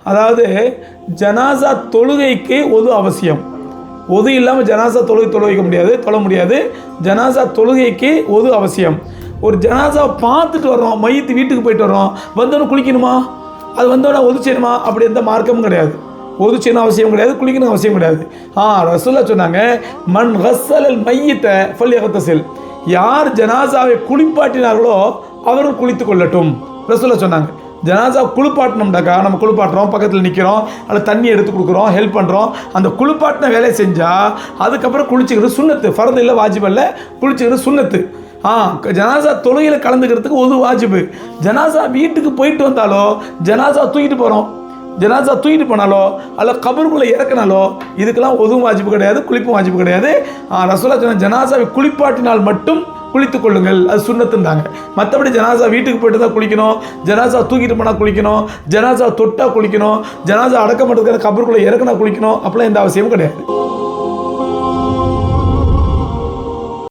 அதாவது ஜனாசா தொழுகைக்கு ஒது அவசியம். ஒது இல்லாமல் ஜனாசா தொழ முடியாது. ஜனாசா தொழுகைக்கு ஒது அவசியம். ஒரு ஜனாசாவை பார்த்துட்டு வர்றோம், மையத்து வீட்டுக்கு போயிட்டு வர்றோம், வந்தோடனே குளிக்கணுமா, அது வந்தோடனே ஒது செய்யணுமா, அப்படி எந்த மார்க்கமும் கிடையாது. ஒது செய்யணும் அவசியம் கிடையாது, குளிக்கணும் அவசியம் கிடையாது. ரசூலுல்லாஹ் சொன்னாங்க, மன் கஸ்ஸலல் மையத்த ஃபல்யக்தஸில், யார் ஜனாசாவை குளிப்பாட்டினார்களோ அவர்கள் குளித்து கொள்ளட்டும் ரசூலுல்லாஹ் சொன்னாங்க. ஜனாசா குளிப்பாட்டினோம்னாக்கா, நம்ம குளிப்பாட்டுறோம், பக்கத்தில் நிற்கிறோம், அதில் தண்ணி எடுத்து கொடுக்குறோம், ஹெல்ப் பண்ணுறோம், அந்த குளிப்பாட்டின வேலையை செஞ்சால் அதுக்கப்புறம் குளிச்சுக்கிறது சுன்னத்து, ஃபர்து இல்லை, வாஜிப் இல்லை, குளிச்சுக்கிறது சுன்னத்து. ஜனாசா தொழுகையில் கலந்துக்கிறதுக்கு ஒரு வாஜிபு. ஜனாசா வீட்டுக்கு போயிட்டு வந்தாலோ, ஜனாசா தூக்கிட்டு போகிறோம், ஜனாசா தூக்கிட்டு போனாலோ அல்ல கபருக்குள்ளே இறக்கினாலோ இதுக்கெல்லாம் ஒதுவும் வாஜிப்பு கிடையாது, குளிப்பும் வாஜிப்பு கிடையாது. ரசூலுல்லாஹ் சொன்ன ஜனாசாவை குளிப்பாட்டினால் மட்டும் குளித்து கொள்ளுங்கள், அது சுன்னத்துன்றாங்க. மற்றபடி ஜனாசா வீட்டுக்கு போய்ட்டு தான் குளிக்கணும், ஜனாசா தூக்கிட்டு போனால் குளிக்கணும், ஜனாசா தொட்டால் குளிக்கணும், ஜனாசா அடக்கம் பண்ணுறதுக்கு கபருக்குள்ளே இறக்குனா குளிக்கணும், அப்படிலாம் எந்த அவசியமும் கிடையாது.